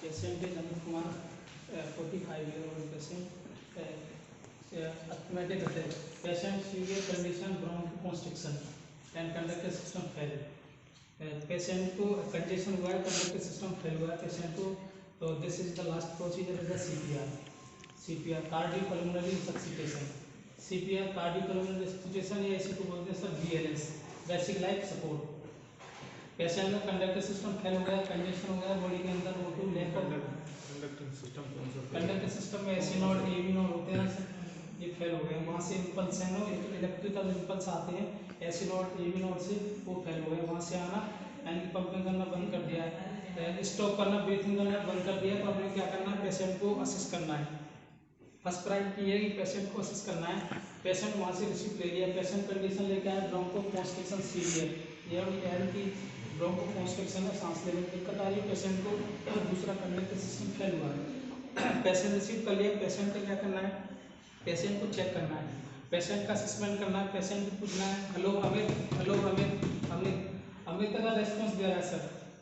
Patient is Amit Kumar, 45-year-old patient, asthmatic attack. Patient severe condition bronchoconstriction and conductive system fail. Patient को congestion हुआ है, conductive system fail हुआ है patient को, तो this is the last procedure is the CPR cardiopulmonary resuscitation. CPR cardiopulmonary resuscitation या इसी को बोलते हैं sir BLS, basic life support. Patient का कंडक्टिव सिस्टम फेल हो गया, कंजेशन हो गया बॉडी के अंदर, वो टू लेक कंडक्टिव सिस्टम कौन सा? कंडक्टिव सिस्टम में एसी नोड एबी नोड होते हैं सर, ये फेल हो गए, वहाँ से इम्पल्स है नो इलेक्ट्रिकल इम्पल्स आते हैं एसी नोड एबी नोड से, वो फेल हो गए, वहाँ से आना यानी पंपिंग करना बंद कर दिया है, स्टॉप करना ब्रीथिंग करना बंद कर दिया। तो हमें क्या करना है, पेशेंट को असिस्ट करना है। फर्स्ट प्रायोरिटी ये है कि पेशेंट को असिस्ट करना है। पेशेंट वहाँ से रिसीव ले लिया, पेशेंट कंडीशन लेके आया ब्रोंकोकॉन्स्ट्रिक्शन सीवियर, ये हम कह रहे हैं कि ब्रोंकोकॉन्स्ट्रिक्शन है, सांस लेने में दिक्कत आ रही है पेशेंट को, दूसरा कंडक्टिव सिस्टम फेल हुआ है। पेशेंट रिसीव कर लिया, पेशेंट का क्या करना है, पेशेंट को चेक करना है, पेशेंट का असेसमेंट करना है, पेशेंट को पूछना है हेलो अमित, हेलो अमित, अमित अमित का रेस्पॉन्स दे रहा है सर,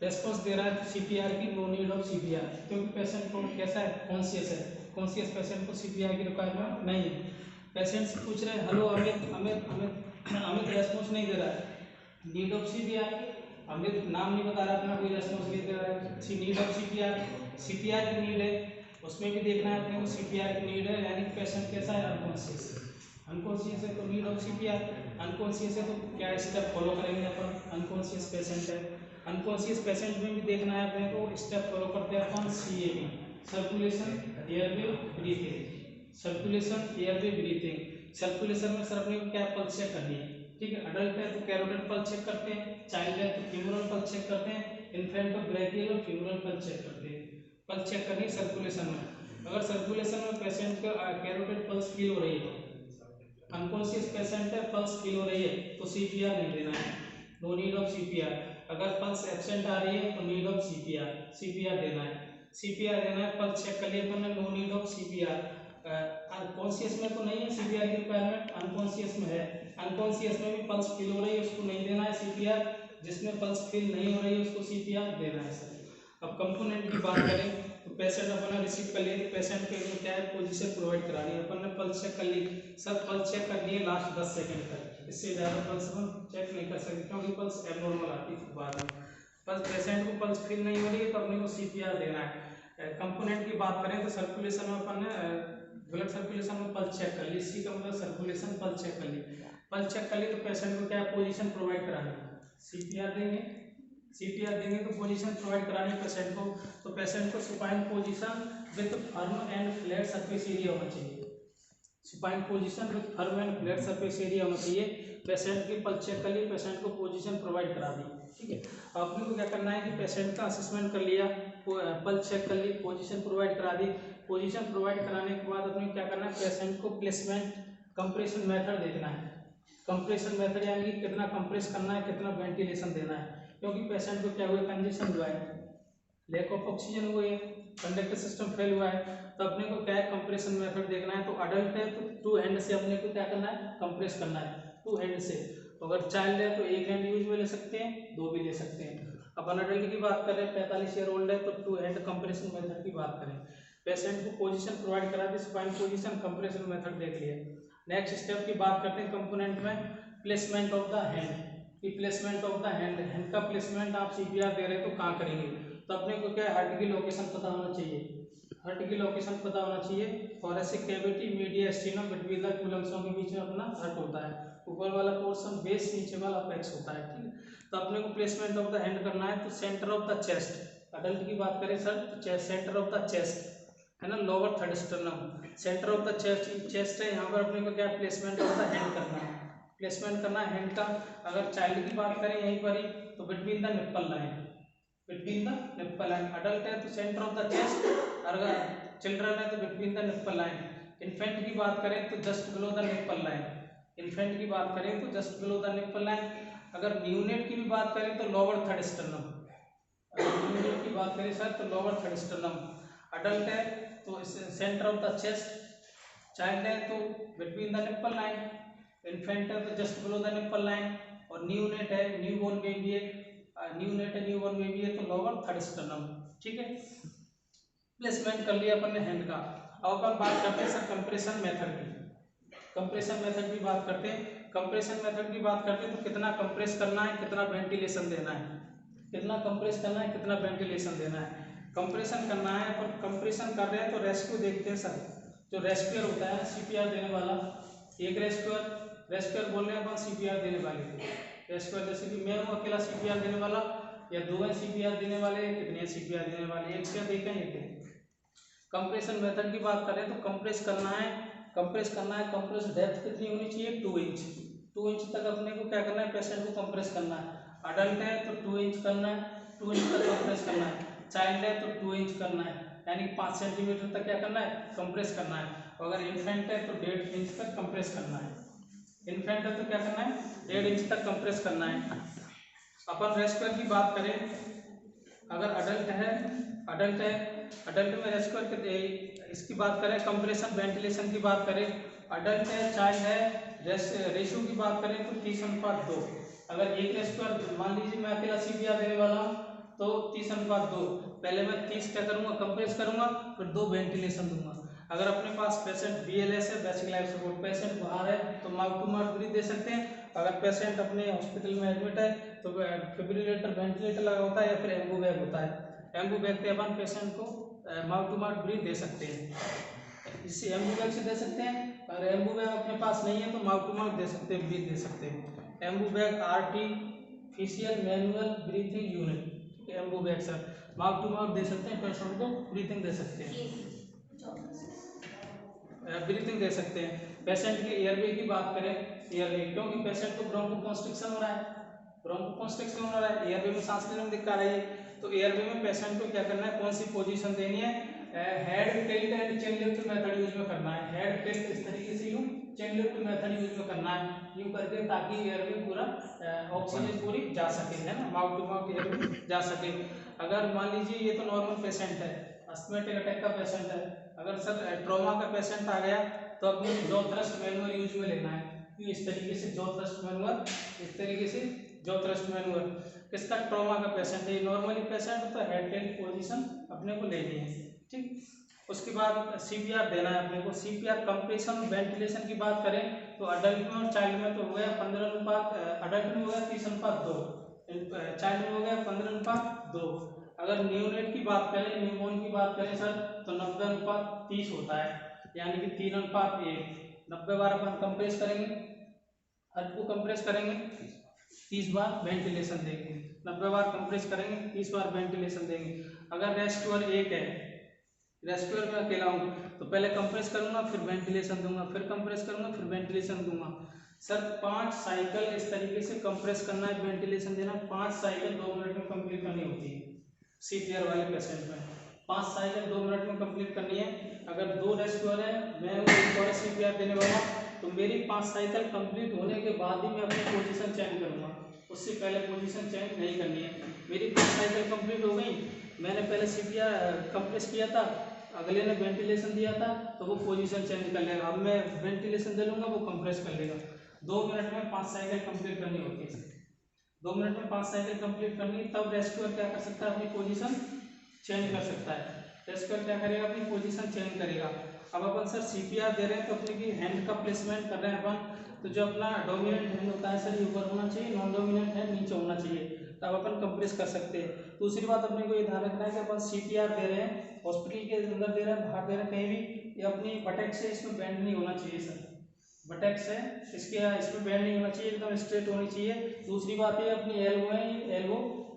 रेस्पॉन्स दे रहा है तो सीपीआर की नो नीड ऑफ सीपीआर, क्योंकि पेशेंट को कैसा है, कॉन्शियस है, कॉन्शियस पेशेंट को सीपीआर की रिक्वायरमेंट नहीं है। पेशेंट से पूछ रहे हैं हेलो अमित, अमित अमित अमित रेस्पॉन्स नहीं दे रहा है, नीड ऑफ सीपीआर, अमित नाम नहीं बता रहा अपना, कोई रेस्पॉन्स नहीं दे रहा है, नीड ऑफ सीपीआर, सीपीआर की नीड है, उसमें भी देखना है अपने को सीपीआर की नीड है, यानी पेशेंट कैसा है, अनकॉन्शियस, अनकॉन्शियस है तो नीड ऑफ सीपीआर, अनकॉन्शियस है तो क्या स्टेप फॉलो करेंगे अपन, अनकॉन्शियस पेशेंट है, अनकॉन्शियस पेशेंट में भी देखना है अपने को, स्टेप फॉलो करते हैं अपन CAB, circulation airway breathing, circulation airway breathing. Circulation में सर अपने को क्या पल्स चेक करनी है, ठीक है, अडल्ट है तो कैरोटिड पल्स चेक करते हैं, चाइल्ड है तो फ्यूमरल पल्स चेक करते हैं, इन्फेंट तो ब्रैकियल और फ्यूमरल पल्स चेक करते हैं, पल्स चेक करनी है सर्कुलेशन में। अगर सर्कुलेशन में पेशेंट का कैरोटिड पल्स फील हो रही है, अनकॉन्शियस पेशेंट है पल्स फील हो रही है तो सीपीआर नहीं देना है, नो नीड ऑफ सीपीआर। अगर पल्स एब्सेंट आ रही है तो नीड ऑफ सीपीआर, सीपीआर देना है, सीपीआर देना है, पल्स चेक कर लिया अपन ने, no need of CPR. Conscious में तो नहीं है सीपीआर की रिक्वायरमेंट, अनकॉन्शियस में है, अनकॉन्शियस में भी पल्स फील हो रही है उसको नहीं देना है सीपीआर, जिसमें पल्स फील नहीं हो रही है उसको सीपीआर देना है सर। अब कंपोनेंट की बात करें तो पेशेंट अपन ने रिसीव कर लिया, पेशेंट के लिए क्या है, पोजीशन प्रोवाइड करानी है, अपन ने पल्स चेक कर ली सर, पल्स चेक कर लिए लास्ट 10 सेकंड तक, इससे ज़्यादा पल्स हम चेक नहीं कर सकते क्योंकि पल्स एबनॉर्मल आती है बाद में, पल्स पेशेंट को पल्स फील नहीं हो रही है तो अपने को सीपीआर देना है। कंपोनेंट की बात करें तो सर्कुलेशन में अपन ने ब्लड सर्कुलेशन में पल्स चेक कर ली, इसी का मतलब सर्कुलेशन पल्स चेक कर ली, पल्स चेक कर ली तो पेशेंट को क्या पोजीशन प्रोवाइड करानी है, सीपीआर देंगे, सीपीआर देंगे तो पोजीशन प्रोवाइड करानी पेशेंट को, तो पेशेंट को supine position with firm and flat surface area होना चाहिए, supine position with firm and flat surface area होना चाहिए। पेशेंट की पल्स चेक कर ली, पेशेंट को पोजीशन प्रोवाइड करा दी, ठीक है। अपने को क्या करना है कि पेशेंट का असेसमेंट कर लिया, पल्स चेक कर ली, पोजीशन प्रोवाइड करा दी, पोजीशन प्रोवाइड कराने के बाद अपने क्या करना है, पेशेंट को प्लेसमेंट कंप्रेशन मेथड देखना है, कंप्रेशन मेथड यानी कि कितना कंप्रेस करना है, कितना वेंटिलेशन देना है, क्योंकि पेशेंट को क्या हुआ, कंजेशन हुआ है, लैक ऑफ ऑक्सीजन हुई है, कंडक्टिव सिस्टम फेल हुआ है, तो अपने को क्या है, कंप्रेशन मेथड देखना है। तो अडल्ट है तो 2 हैंड से अपने को क्या करना है, कंप्रेस करना है 2 हैंड से, तो अगर चाइल्ड है तो 1 हैंड यूज में ले सकते हैं, 2 भी ले सकते हैं। अपन अडल्ट की बात करें 45 ईयर ओल्ड है तो 2 हैंड कंप्रेशन मेथड की बात करें, पेशेंट को पोजीशन प्रोवाइड करा दी, स्पाइन पोजीशन कंप्रेशन मेथड देख लिया। नेक्स्ट स्टेप की बात करते हैं कंपोनेंट में, placement of the hand, placement of the hand, hand का प्लेसमेंट आप सीपीआर दे रहे हैं तो कहाँ करेंगे, तो अपने को क्या हार्ट की लोकेशन पता होना चाहिए, हार्ट की लोकेशन पता होना चाहिए, और ऐसे cavity mediastinum between the two लंग्सों के बीच में अपना हार्ट होता है, ऊपर वाला पोर्शन बेस, नीचे वाला अपेक्स होता है, ठीक है। तो अपने को प्लेसमेंट ऑफ द हैंड करना है, तो centre of the chest, adult की बात करें सर तो सेंटर ऑफ द चेस्ट है ना, lower third sternum, centre of the chest है, यहाँ पर अपने को क्या प्लेसमेंट ऑफ द हैंड करना है, प्लेसमेंट करना है हैंड का। अगर चाइल्ड की बात करें यहीं पर ही तो between the nipple line, between the nipple line, adult है तो सेंटर ऑफ द चेस्ट, अगर चिल्ड्रन है तो between the nipple line, infant की बात करें तो just below the nipple line, infant की बात करें तो just below the nipple line. अगर न्यूनेट की भी बात करें तो लोअर थर्ड स्टर्नम, अगर न्यूनेट की बात करें सर तो लोअर थर्ड स्टर्नम, अडल्ट है तो centre of the chest, child है तो between the nipple line, infant है तो just below the nipple line, और न्यूनेट है, न्यूबॉर्न बेबी है, न्यूनेट है न्यूबॉर्न बेबी है तो लोअर थर्ड स्टर्नम, ठीक है। प्लेसमेंट कर लिया अपन ने हैंड का। अब अपन बात करते हैं सर कंप्रेशन मेथड की। कंप्रेशन मेथड की बात करते हैं। कंप्रेशन मेथड की बात करते हैं तो कितना कंप्रेस करना है, कितना वेंटिलेशन देना है, कितना कंप्रेस करना है, कितना वेंटिलेशन देना है। कंप्रेशन करना है, पर कंप्रेशन कर रहे हैं तो रेस्क्यू देखते हैं सर। जो रेस्क्यूअर होता है सीपीआर देने वाला, एक रेस्क्यूअर बोल रहे हैं अपन सीपीआर देने वाले को। रेस्क्यूअर जैसे कि मैं हूँ अकेला सीपीआर देने वाला, या दो हैं सीपीआर देने वाले, कितने सीपीआर देने वाले, एक से देखें एक। कंप्रेशन मेथड की बात करें तो कंप्रेस करना है, कंप्रेस डेप्थ कितनी होनी चाहिए, 2 इंच। 2 इंच तक अपने को क्या करना है, पेशेंट को कंप्रेस करना है। अडल्ट है तो 2 इंच करना है, 2 इंच तक कंप्रेस करना है। चाइल्ड है तो 2 इंच करना है, यानी 5 सेंटीमीटर तक क्या करना है, कंप्रेस करना है। अगर इन्फेंट है तो 1.5 इंच तक कंप्रेस करना है। इन्फेंट है तो क्या करना है, 1.5 इंच तक कंप्रेस करना है। अपन रेस्क्यूअर की बात करें, अगर अडल्ट में रेस्क्यूअर के इसकी बात करें, कंप्रेशन वेंटिलेशन की बात करें, अडल्ट है चाइल्ड है, रेशियो की बात करें तो 30:2। अगर एक रेस्क्यूअर मान लीजिए मैं अकेला सीपीआर देने वाला हूँ तो 30:2। पहले मैं 30 क्या करूँगा, कंप्रेस करूँगा, फिर 2 वेंटिलेशन दूंगा। अगर अपने पास पेशेंट BLS है, बेसिक लाइफ सपोर्ट, पेशेंट बाहर है तो माउथ टू माउथ ब्रीथ दे सकते हैं। अगर पेशेंट अपने हॉस्पिटल में एडमिट है तो फिब्रिलेटर वेंटिलेटर लगा होता है या फिर एम्बू बैग होता है। एम्बू बैग पे अपन पेशेंट को माउथ टू माउथ ब्रीथ दे सकते हैं। इसे एम्बू बैग से दे सकते हैं। अगर एम्बू बैग अपने पास नहीं है तो माउथ टू माउथ दे सकते हैं, ब्रीथ दे सकते हैं। Ambu bag artificial manual breathing unit, Ambu bag sir mouth to mouth दे सकते हैं, पेशेंट को ब्रीथिंग दे सकते हैं, ब्रीथिंग दे सकते हैं। पेशेंट के एयरवे की बात करें, एयरवे क्योंकि पेशेंट को ब्रोंकोकंस्ट्रिक्शन हो रहा है, ब्रोंकोकंस्ट्रिक्शन हो रहा है, एयरवे में सांस लेने में दिक्कत आ रही है, तो एयरवे में पेशेंट को क्या करना है, कौन सी पोजीशन देनी है, head tilt and chain lift method use में करना है। हेड टिल्ट इस तरीके से यूं, चेन लिफ्ट मेथड यूज में करना है, यूं करके, ताकि एयरवे पूरा ऑक्सीजन पूरी जा सके, है ना, माउथ टू माउथ एयरवे जा सके। अगर मान लीजिए ये तो नॉर्मल पेशेंट है, अस्थमैटिक अटैक का पेशेंट है, अगर सर ट्रॉमा का पेशेंट आ गया तो अपने जॉ थ्रस्ट मैनुअल यूज में लेना है। इस तरीके से जॉ थ्रस्ट मैनुअल, इस तरीके से जॉ थ्रस्ट मैनुअल। किसका, ट्रॉमा का पेशेंट है, नॉर्मली पेशेंट तो हेड टिल्ट पोजीशन अपने को लेनी है, ठीक। उसके बाद सीपीआर देना है अपने को। सीपीआर कंप्रेशन वेंटिलेशन की बात करें तो अडल्ट में और चाइल्ड में तो हो गया 15:, अडल्ट में हो गया 30:2, चाइल्ड में हो गया 15:2। अगर न्यूनेट की बात करें, न्यूबॉर्न की बात करें सर तो 90:30 होता है, यानी कि 3:1। 90 बार अपन कंप्रेस करेंगे, हर को कंप्रेस करेंगे, 30 बार वेंटिलेशन देंगे। 90 बार कंप्रेस करेंगे, 30 बार वेंटिलेशन देंगे। अगर रेस्क्यूअर एक है, रेस्क्यूअर में अकेला हूँ तो पहले कंप्रेस करूंगा, फिर वेंटिलेशन दूंगा, फिर कंप्रेस करूंगा, फिर वेंटिलेशन दूंगा। सर 5 साइकिल इस तरीके से कंप्रेस करना है, वेंटिलेशन देना, 5 साइकिल 2 मिनट में कंप्लीट करनी होती है सीपीआर वाले पेशेंट में। 5 साइकिल 2 मिनट में कंप्लीट करनी है। अगर 2 रेस्क्यूअर है, मैं एक और सीपीआर देने वाला, तो मेरी 5 साइकिल कंप्लीट होने के बाद ही मैं अपनी पोजीशन चेंज करूंगा, उससे पहले पोजीशन चेंज नहीं करनी है। मेरी 5 साइकिल कंप्लीट हो गई, मैंने पहले सीपीआर कंप्रेस किया था, अगले ने वेंटिलेशन दिया था, तो वो पोजीशन चेंज कर लेगा। अब मैं वेंटिलेशन दे लूँगा, वो कंप्रेस कर लेगा। 2 मिनट में 5 साइकिल कंप्लीट करनी होती है। 2 मिनट में 5 साइकिल कंप्लीट करनी, तब रेस्क्यूअर क्या कर सकता है, अपनी पोजीशन चेंज कर सकता है। रेस्क्यूअर क्या करेगा, अपनी पोजीशन चेंज करेगा। अब अपन सर सीपीआर दे रहे हैं तो अपने की हैंड का प्लेसमेंट कर रहे हैं अपन, तो जो अपना डोमिनेंट हैंड होता है सर ये ऊपर होना चाहिए, नॉन डोमिनेंट हैंड नीचे होना चाहिए, तब अपन कंप्रेस कर सकते हैं। दूसरी बात अपने को ये ध्यान रखना है कि अपन सीपीआर दे रहे हैं, हॉस्पिटल के अंदर दे रहे हैं, बाहर दे रहे हैं, कहीं भी ये अपनी बटैक से इसमें बैंड नहीं होना चाहिए सर, बटैक से इसमें बैंड नहीं होना चाहिए, एकदम स्ट्रेट होनी चाहिए। दूसरी बात ये अपनी एल्बो है,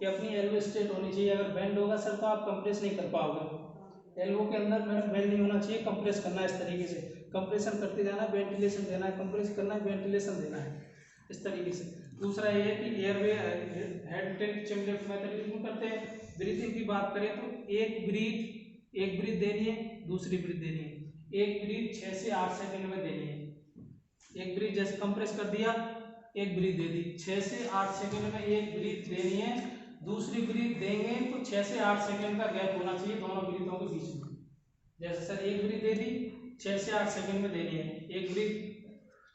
ये अपनी एल्बो स्ट्रेट होनी चाहिए। अगर बैंड होगा सर तो आप कंप्रेस नहीं कर पाओगे। एल्बो के अंदर मैडम बैंड नहीं होना चाहिए, कंप्रेस करना है इस तरीके से, कंप्रेशन करते जाना है, वेंटिलेशन देना है, कंप्रेस करना है, वेंटिलेशन देना है, इस तरीके से। दूसरा ये है कि airway head tilt chain lift method use करते हैं। ब्रीथिंग की बात करें तो एक ब्रीथ देनी है, दूसरी ब्रीथ देनी है। एक ब्रीथ 6 से 8 सेकंड में देनी है। एक ब्रीथ जैसे कंप्रेस कर दिया, एक ब्रीथ दे दी, 6 से 8 सेकंड में एक ब्रीथ देनी है। दूसरी ब्रीथ देंगे तो 6 से 8 सेकंड का गैप होना चाहिए दोनों ब्रीथों के बीच में। जैसे सर एक ब्रीथ दे दी, 6 से 8 सेकंड में देनी है, एक ब्रीथ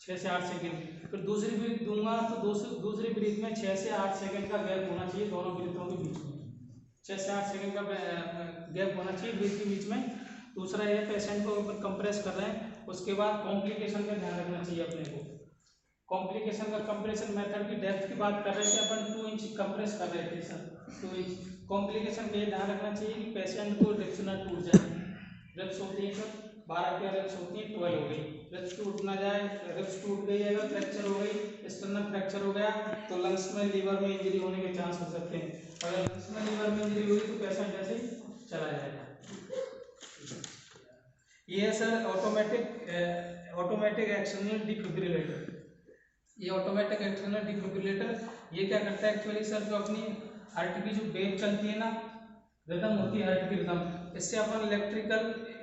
6 से 8 सेकंड, फिर दूसरी ब्रीथ दूंगा तो दूसरी ब्रीथ में 6 से 8 सेकंड का गैप होना चाहिए दोनों ब्रीथों के बीच में। 6 से 8 सेकंड का गैप होना चाहिए बीच के बीच में। दूसरा ये पेशेंट को ऊपर कंप्रेस कर रहे हैं, उसके बाद कॉम्प्लिकेशन का ध्यान रखना चाहिए अपने को। कॉम्प्लिकेशन का कंप्रेशन मेथड की डेप्थ की बात कर रहे थे अपन, 2 इंच कंप्रेस कर रहे थे सर, 2 इंच। कॉम्प्लिकेशन का ये ध्यान रखना चाहिए कि पेशेंट को रिब्स ना टूट जाए। रिब्स होती है सर 12 की रिब्स होती है, 12 हो गई, रिब्स टूट ना जाए। रिब्स टूट गई, अगर फ्रैक्चर हो गई, स्टर्नम फ्रैक्चर हो गया तो लंग्स में लीवर में इंजरी होने के चांस हो सकते हैं। अगर लंग्स में लीवर में इंजरी हुई तो पेशेंट ऐसे ही चला जाएगा। ये है सर ऑटोमेटिक एक्सटर्नल डिफिब्रिलेटर। ये ऑटोमेटिक एक्सटर्नल डिफिब्रिलेटर ये क्या करता है एक्चुअली सर, जो अपनी हार्ट की जो वेव चलती है ना, रिदम होती है हार्ट की रिदम, इससे अपन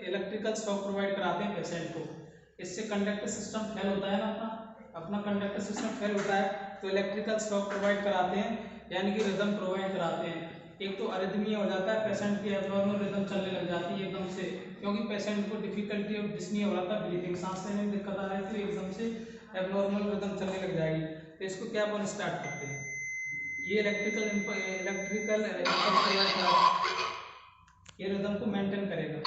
इलेक्ट्रिकल शॉक प्रोवाइड कराते हैं पेशेंट को। इससे कंडक्टर सिस्टम फेल होता है ना, अपना कंडक्टर सिस्टम फेल होता है तो इलेक्ट्रिकल शॉक प्रोवाइड कराते हैं, यानी कि रिदम प्रोवाइड कराते हैं। एक तो अरिथमिया हो जाता है, पेशेंट की एब्नॉर्मल रिदम चलने लग जाती है एकदम से, क्योंकि पेशेंट को डिफिकल्टी और डिस्निया हो रहा था, ब्रीथिंग सांस लेने में दिक्कत आ रही थी, एकदम से एब्नॉर्मल रिदम चलने लग जाएगी। तो इसको क्या अपन स्टार्ट करते हैं, ये इलेक्ट्रिकल ये रिदम को मेंटेन करेगा।